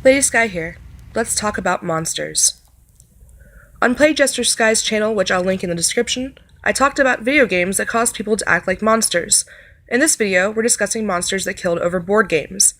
Lady Sky here. Let's talk about monsters. On Play Jester Sky's channel, which I'll link in the description, I talked about video games that cause people to act like monsters. In this video, we're discussing monsters that killed over board games.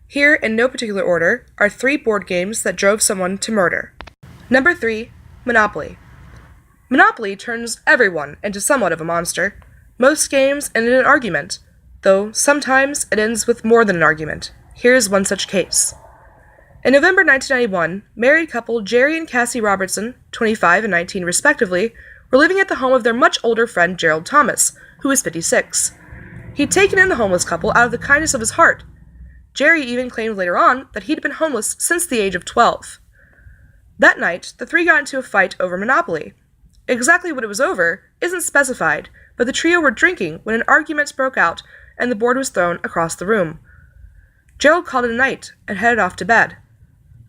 Here, in no particular order, are 3 board games that drove someone to murder. Number 3, Monopoly. Monopoly turns everyone into somewhat of a monster. Most games end in an argument, though sometimes it ends with more than an argument. Here's one such case. In November 1991, married couple Jerry and Cassie Robertson, 25 and 19 respectively, were living at the home of their much older friend Gerald Thomas, who was 56. He'd taken in the homeless couple out of the kindness of his heart. Jerry even claimed later on that he'd been homeless since the age of 12. That night, the three got into a fight over Monopoly. Exactly what it was over isn't specified, but the trio were drinking when an argument broke out and the board was thrown across the room. Gerald called it a night and headed off to bed.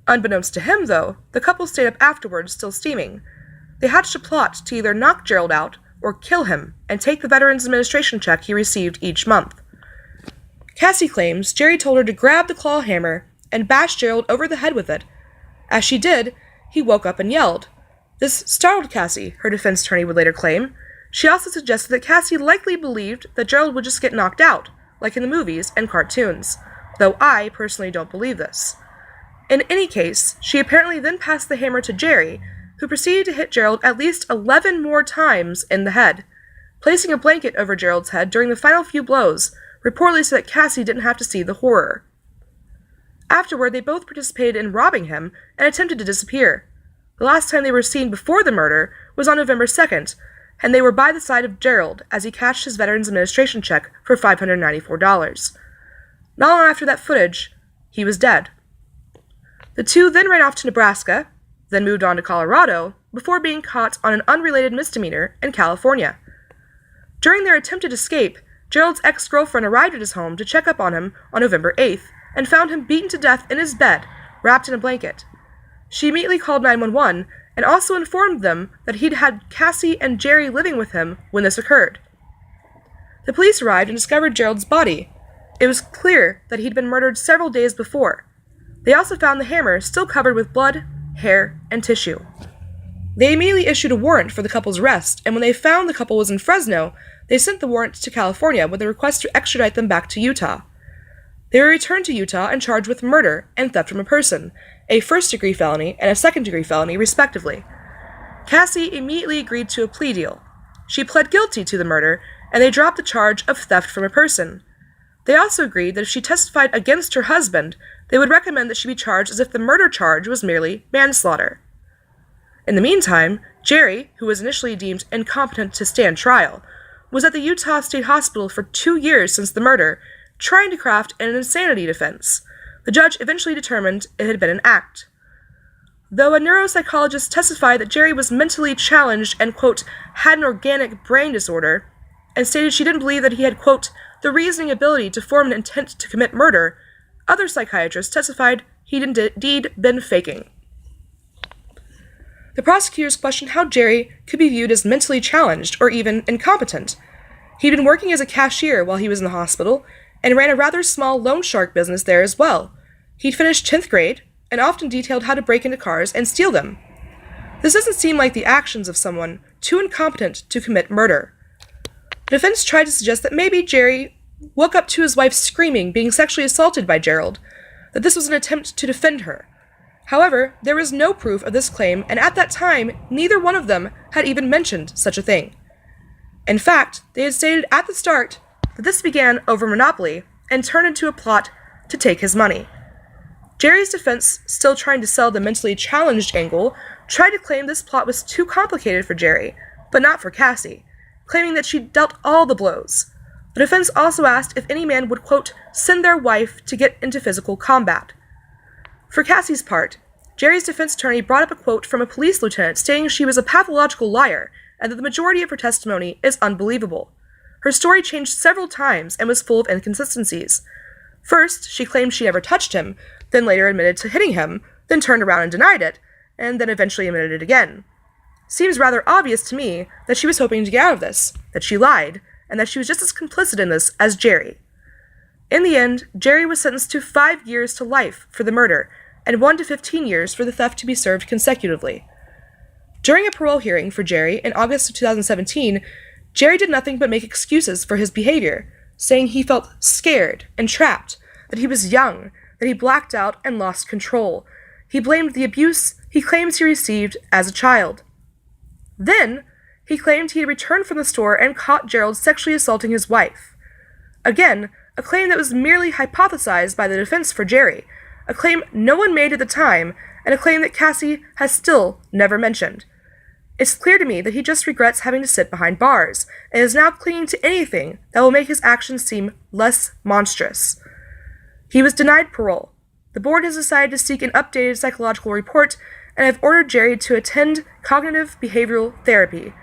Unbeknownst to him, though, the couple stayed up afterwards still steaming. They hatched a plot to either knock Gerald out or kill him and take the Veterans Administration check he received each month. Cassie claims Jerry told her to grab the claw hammer and bash Gerald over the head with it. As she did, he woke up and yelled. This startled Cassie, her defense attorney would later claim. She also suggested that Cassie likely believed that Gerald would just get knocked out, like in the movies and cartoons, though I personally don't believe this. In any case, she apparently then passed the hammer to Jerry, who proceeded to hit Gerald at least 11 more times in the head, placing a blanket over Gerald's head during the final few blows, reportedly so that Cassie didn't have to see the horror. Afterward, they both participated in robbing him and attempted to disappear. The last time they were seen before the murder was on November 2nd, and they were by the side of Gerald as he cashed his Veterans Administration check for $594. Not long after that footage, he was dead. The two then ran off to Nebraska, then moved on to Colorado, before being caught on an unrelated misdemeanor in California. During their attempted escape, Gerald's ex-girlfriend arrived at his home to check up on him on November 8th and found him beaten to death in his bed, wrapped in a blanket. She immediately called 911 and also informed them that he'd had Cassie and Jerry living with him when this occurred. The police arrived and discovered Gerald's body. It was clear that he'd been murdered several days before. They also found the hammer still covered with blood, hair, and tissue. They immediately issued a warrant for the couple's arrest, and when they found the couple was in Fresno, they sent the warrant to California with a request to extradite them back to Utah. They were returned to Utah and charged with murder and theft from a person, a first-degree felony and a second-degree felony, respectively. Cassie immediately agreed to a plea deal. She pled guilty to the murder, and they dropped the charge of theft from a person. They also agreed that if she testified against her husband, they would recommend that she be charged as if the murder charge was merely manslaughter. In the meantime, Jerry, who was initially deemed incompetent to stand trial, was at the Utah State Hospital for 2 years since the murder, trying to craft an insanity defense. The judge eventually determined it had been an act. Though a neuropsychologist testified that Jerry was mentally challenged and, quote, had an organic brain disorder, and stated she didn't believe that he had, quote, the reasoning ability to form an intent to commit murder, other psychiatrists testified he'd indeed been faking. The prosecutors questioned how Jerry could be viewed as mentally challenged or even incompetent. He'd been working as a cashier while he was in the hospital and ran a rather small loan shark business there as well. He'd finished 10th grade and often detailed how to break into cars and steal them. This doesn't seem like the actions of someone too incompetent to commit murder. The defense tried to suggest that maybe Jerry woke up to his wife screaming, being sexually assaulted by Gerald, that this was an attempt to defend her. However, there was no proof of this claim, and at that time, neither one of them had even mentioned such a thing. In fact, they had stated at the start that this began over Monopoly and turned into a plot to take his money. Jerry's defense, still trying to sell the mentally challenged angle, tried to claim this plot was too complicated for Jerry, but not for Cassie, claiming that she dealt all the blows. The defense also asked if any man would, quote, send their wife to get into physical combat. For Cassie's part, Jerry's defense attorney brought up a quote from a police lieutenant stating she was a pathological liar and that the majority of her testimony is unbelievable. Her story changed several times and was full of inconsistencies. First, she claimed she never touched him, then later admitted to hitting him, then turned around and denied it, and then eventually admitted it again. Seems rather obvious to me that she was hoping to get out of this, that she lied, and that she was just as complicit in this as Jerry. In the end, Jerry was sentenced to 5 years to life for the murder, and 1 to 15 years for the theft to be served consecutively. During a parole hearing for Jerry in August of 2017, Jerry did nothing but make excuses for his behavior, saying he felt scared and trapped, that he was young, that he blacked out and lost control. He blamed the abuse he claims he received as a child. Then, he claimed he had returned from the store and caught Gerald sexually assaulting his wife. Again, a claim that was merely hypothesized by the defense for Jerry, a claim no one made at the time, and a claim that Cassie has still never mentioned. It's clear to me that he just regrets having to sit behind bars, and is now clinging to anything that will make his actions seem less monstrous. He was denied parole. The board has decided to seek an updated psychological report, and have ordered Jerry to attend cognitive behavioral therapy.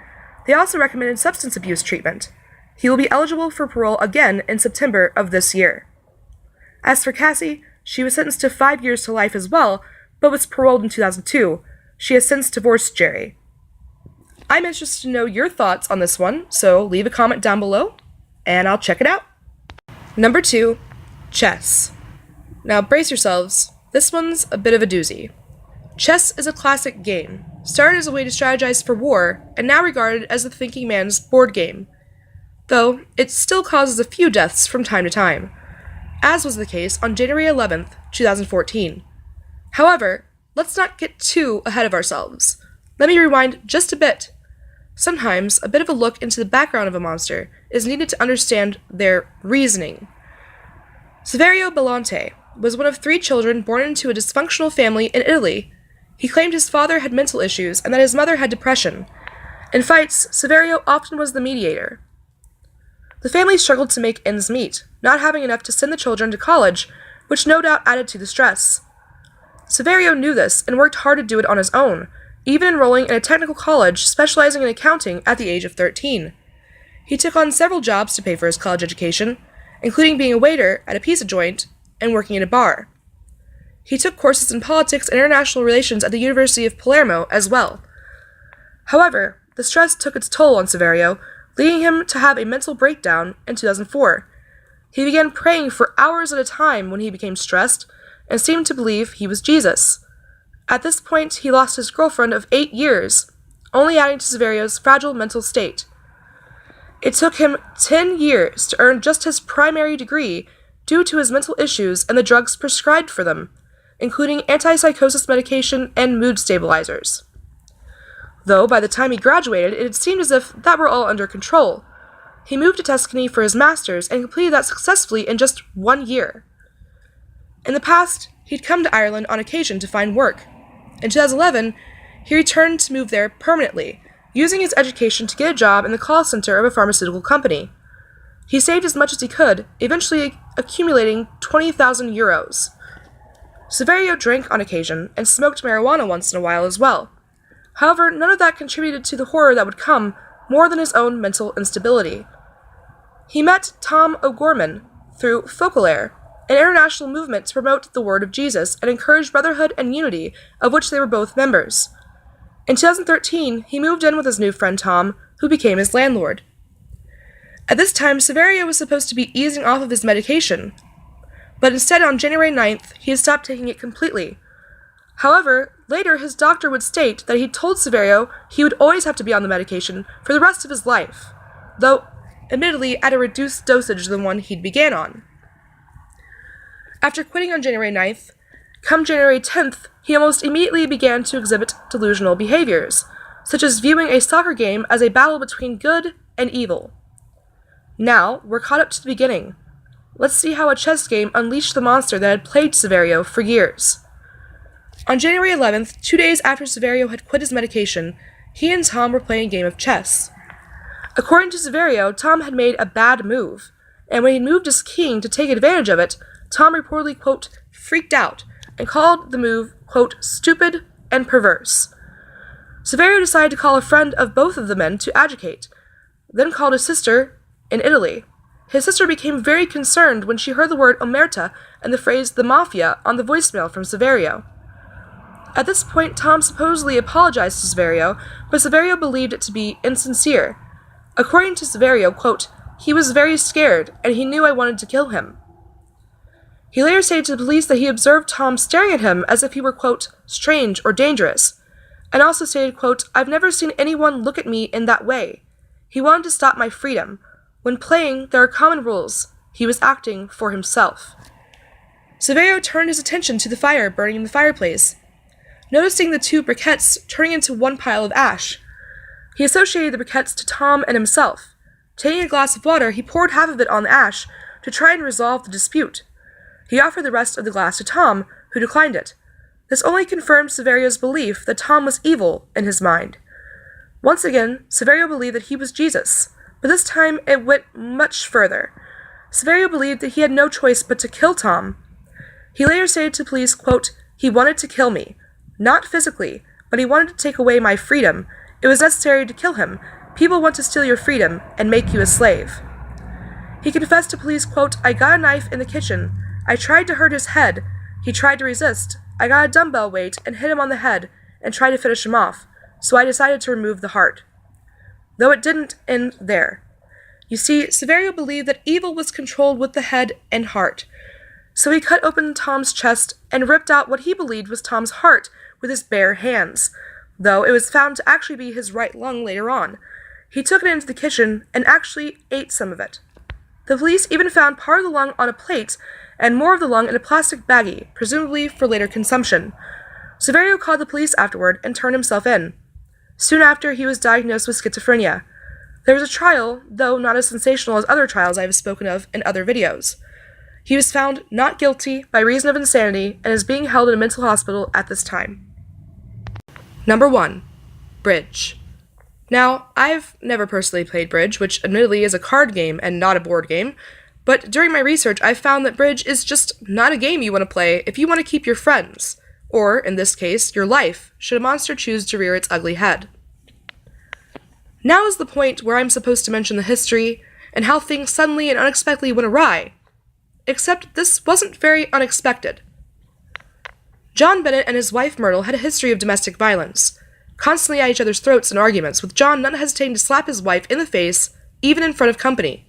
They also recommended substance abuse treatment. He will be eligible for parole again in September of this year. As for Cassie, she was sentenced to 5 years to life as well, but was paroled in 2002. She has since divorced Jerry. I'm interested to know your thoughts on this one, so leave a comment down below, and I'll check it out. Number 2, chess. Now brace yourselves, this one's a bit of a doozy. Chess is a classic game, started as a way to strategize for war, and now regarded as the thinking man's board game. Though, it still causes a few deaths from time to time, as was the case on January 11th, 2014. However, let's not get too ahead of ourselves. Let me rewind just a bit. Sometimes, a bit of a look into the background of a monster is needed to understand their reasoning. Saverio Bellante was one of 3 children born into a dysfunctional family in Italy. He claimed his father had mental issues and that his mother had depression. In fights, Saverio often was the mediator. The family struggled to make ends meet, not having enough to send the children to college, which no doubt added to the stress. Saverio knew this and worked hard to do it on his own, even enrolling in a technical college specializing in accounting at the age of 13. He took on several jobs to pay for his college education, including being a waiter at a pizza joint and working at a bar. He took courses in politics and international relations at the University of Palermo as well. However, the stress took its toll on Saverio, leading him to have a mental breakdown in 2004. He began praying for hours at a time when he became stressed, and seemed to believe he was Jesus. At this point, he lost his girlfriend of 8 years, only adding to Saverio's fragile mental state. It took him 10 years to earn just his primary degree due to his mental issues and the drugs prescribed for them, including antipsychosis medication and mood stabilizers. Though by the time he graduated, it seemed as if that were all under control. He moved to Tuscany for his master's and completed that successfully in just 1 year. In the past, he'd come to Ireland on occasion to find work. In 2011, he returned to move there permanently, using his education to get a job in the call center of a pharmaceutical company. He saved as much as he could, eventually accumulating 20,000 euros. Saverio drank on occasion and smoked marijuana once in a while as well. However, none of that contributed to the horror that would come more than his own mental instability. He met Tom O'Gorman through Focalaire, an international movement to promote the word of Jesus and encourage brotherhood and unity, of which they were both members. In 2013, he moved in with his new friend Tom, who became his landlord. At this time, Saverio was supposed to be easing off of his medication, but instead on January 9th, he had stopped taking it completely. However, later his doctor would state that he told Saverio he would always have to be on the medication for the rest of his life, though admittedly at a reduced dosage than one he'd began on. After quitting on January 9th, come January 10th, he almost immediately began to exhibit delusional behaviors, such as viewing a soccer game as a battle between good and evil. Now, we're caught up to the beginning. Let's see how a chess game unleashed the monster that had plagued Saverio for years. On January 11th, 2 days after Saverio had quit his medication, he and Tom were playing a game of chess. According to Saverio, Tom had made a bad move, and when he moved his king to take advantage of it, Tom reportedly, quote, freaked out, and called the move, quote, stupid and perverse. Saverio decided to call a friend of both of the men to adjudicate, then called his sister in Italy. His sister became very concerned when she heard the word omerta and the phrase the mafia on the voicemail from Saverio. At this point, Tom supposedly apologized to Saverio, but Saverio believed it to be insincere. According to Saverio, quote, he was very scared, and he knew I wanted to kill him. He later stated to the police that he observed Tom staring at him as if he were, quote, strange or dangerous, and also stated, quote, I've never seen anyone look at me in that way. He wanted to stop my freedom. When playing, there are common rules. He was acting for himself. Saverio turned his attention to the fire burning in the fireplace, noticing the two briquettes turning into one pile of ash. He associated the briquettes to Tom and himself. Taking a glass of water, he poured half of it on the ash to try and resolve the dispute. He offered the rest of the glass to Tom, who declined it. This only confirmed Saverio's belief that Tom was evil in his mind. Once again, Saverio believed that he was Jesus, but this time it went much further. Saverio believed that he had no choice but to kill Tom. He later stated to police, quote, he wanted to kill me. Not physically, but he wanted to take away my freedom. It was necessary to kill him. People want to steal your freedom and make you a slave. He confessed to police, quote, I got a knife in the kitchen. I tried to hurt his head. He tried to resist. I got a dumbbell weight and hit him on the head and tried to finish him off, so I decided to remove the heart. Though it didn't end there. You see, Saverio believed that evil was controlled with the head and heart. So he cut open Tom's chest and ripped out what he believed was Tom's heart with his bare hands, though it was found to actually be his right lung later on. He took it into the kitchen and actually ate some of it. The police even found part of the lung on a plate and more of the lung in a plastic baggie, presumably for later consumption. Saverio called the police afterward and turned himself in. Soon after, he was diagnosed with schizophrenia. There was a trial, though not as sensational as other trials I have spoken of in other videos. He was found not guilty by reason of insanity and is being held in a mental hospital at this time. Number 1. Bridge. Now, I've never personally played Bridge, which admittedly is a card game and not a board game, but during my research I've found that Bridge is just not a game you want to play if you want to keep your friends, or, in this case, your life, should a monster choose to rear its ugly head. Now is the point where I'm supposed to mention the history and how things suddenly and unexpectedly went awry. Except this wasn't very unexpected. John Bennett and his wife Myrtle had a history of domestic violence, constantly at each other's throats in arguments, with John not hesitating to slap his wife in the face, even in front of company.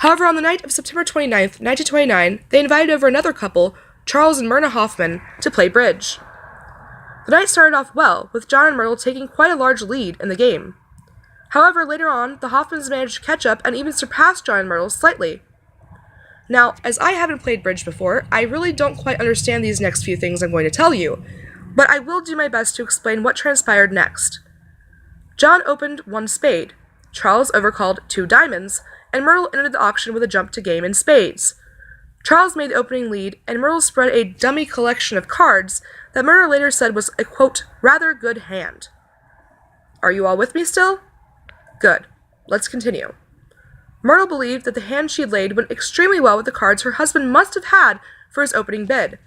However, on the night of September 29th, 1929, they invited over another couple, Charles and Myrna Hoffman, to play bridge. The night started off well, with John and Myrtle taking quite a large lead in the game. However, later on, the Hoffmans managed to catch up and even surpass John and Myrtle slightly. Now, as I haven't played bridge before, I really don't quite understand these next few things I'm going to tell you, but I will do my best to explain what transpired next. John opened 1 spade, Charles overcalled 2 diamonds, and Myrtle entered the auction with a jump to game in spades. Charles made the opening lead, and Myrtle spread a dummy collection of cards that Myrtle later said was a, quote, rather good hand. Are you all with me still? Good. Let's continue. Myrtle believed that the hand she had laid went extremely well with the cards her husband must have had for his opening bid.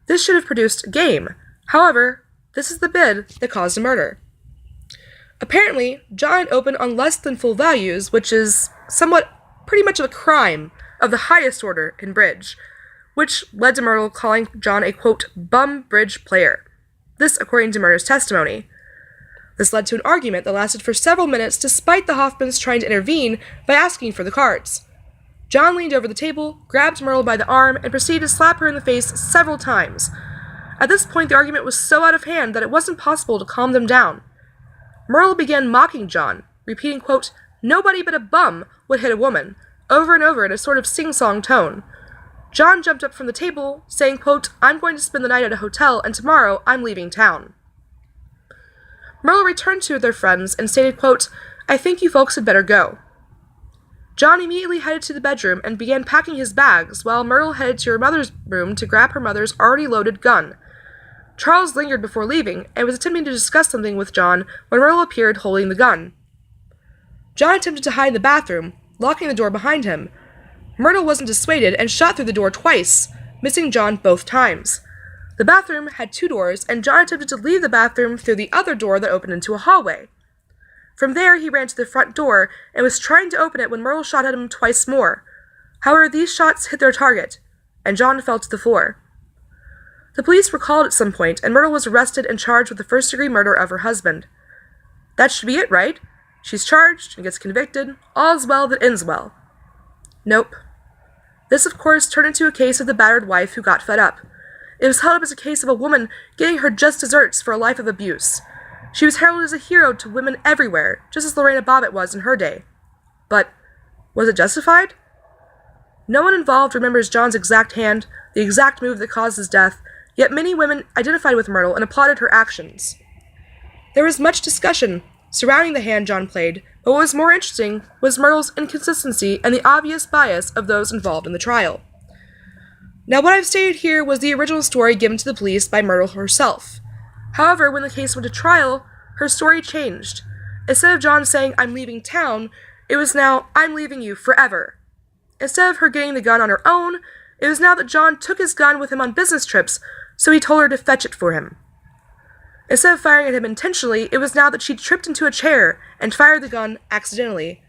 This should have produced a game. However, this is the bid that caused a murder. Apparently, John opened on less than full values, which is somewhat pretty much of a crime of the highest order in bridge, which led to Myrtle calling John a, quote, bum bridge player. This according to Myrtle's testimony. This led to an argument that lasted for several minutes despite the Hoffmans trying to intervene by asking for the cards. John leaned over the table, grabbed Myrtle by the arm, and proceeded to slap her in the face several times. At this point, the argument was so out of hand that it wasn't possible to calm them down. Myrtle began mocking John, repeating, quote, nobody but a bum would hit a woman, over and over in a sort of sing-song tone. John jumped up from the table, saying, quote, I'm going to spend the night at a hotel, and tomorrow I'm leaving town. Myrtle returned to their friends and stated, quote, I think you folks had better go. John immediately headed to the bedroom and began packing his bags, while Myrtle headed to her mother's room to grab her mother's already loaded gun. Charles lingered before leaving, and was attempting to discuss something with John when Myrtle appeared holding the gun. John attempted to hide in the bathroom, locking the door behind him. Myrtle wasn't dissuaded and shot through the door twice, missing John both times. The bathroom had 2 doors, and John attempted to leave the bathroom through the other door that opened into a hallway. From there, he ran to the front door and was trying to open it when Myrtle shot at him twice more. However, these shots hit their target, and John fell to the floor. The police were called at some point, and Myrtle was arrested and charged with the first-degree murder of her husband. That should be it, right? She's charged and gets convicted. All's well that ends well. Nope. This, of course, turned into a case of the battered wife who got fed up. It was held up as a case of a woman getting her just desserts for a life of abuse. She was heralded as a hero to women everywhere, just as Lorena Bobbitt was in her day. But was it justified? No one involved remembers John's exact hand, the exact move that caused his death, yet many women identified with Myrtle and applauded her actions. There was much discussion surrounding the hand John played, but what was more interesting was Myrtle's inconsistency and the obvious bias of those involved in the trial. Now, what I've stated here was the original story given to the police by Myrtle herself. However, when the case went to trial, her story changed. Instead of John saying, "I'm leaving town," it was now, "I'm leaving you forever." Instead of her getting the gun on her own, it was now that John took his gun with him on business trips, so he told her to fetch it for him. Instead of firing at him intentionally, it was now that she'd tripped into a chair and fired the gun accidentally.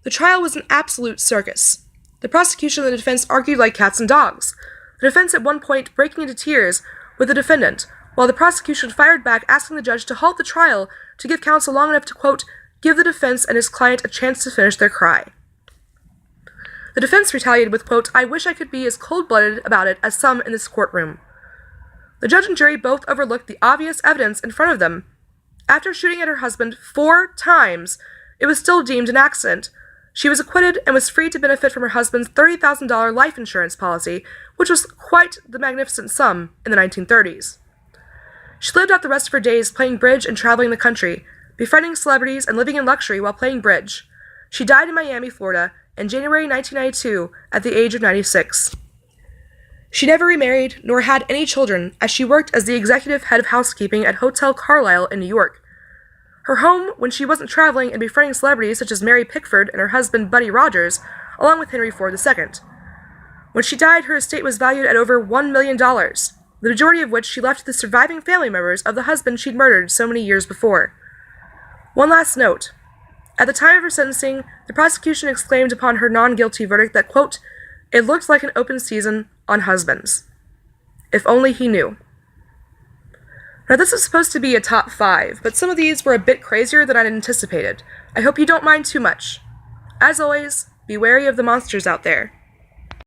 The trial was an absolute circus. The prosecution and the defense argued like cats and dogs, the defense at one point breaking into tears with the defendant, while the prosecution fired back asking the judge to halt the trial to give counsel long enough to, quote, give the defense and his client a chance to finish their cry. The defense retaliated with, quote, "I wish I could be as cold-blooded about it as some in this courtroom." The judge and jury both overlooked the obvious evidence in front of them. After shooting at her husband 4 times, it was still deemed an accident. She was acquitted and was free to benefit from her husband's $30,000 life insurance policy, which was quite the magnificent sum in the 1930s. She lived out the rest of her days playing bridge and traveling the country, befriending celebrities and living in luxury while playing bridge. She died in Miami, Florida, in January 1992 at the age of 96. She never remarried nor had any children, as she worked as the executive head of housekeeping at Hotel Carlyle in New York. Her home, when she wasn't traveling and befriending celebrities such as Mary Pickford and her husband Buddy Rogers, along with Henry Ford II. When she died, her estate was valued at over $1 million, the majority of which she left to the surviving family members of the husband she'd murdered so many years before. One last note. At the time of her sentencing, the prosecution exclaimed upon her non-guilty verdict that, quote, "It looked like an open season on husbands. If only he knew." Now, this is supposed to be a top 5, but some of these were a bit crazier than I'd anticipated. I hope you don't mind too much. As always, be wary of the monsters out there.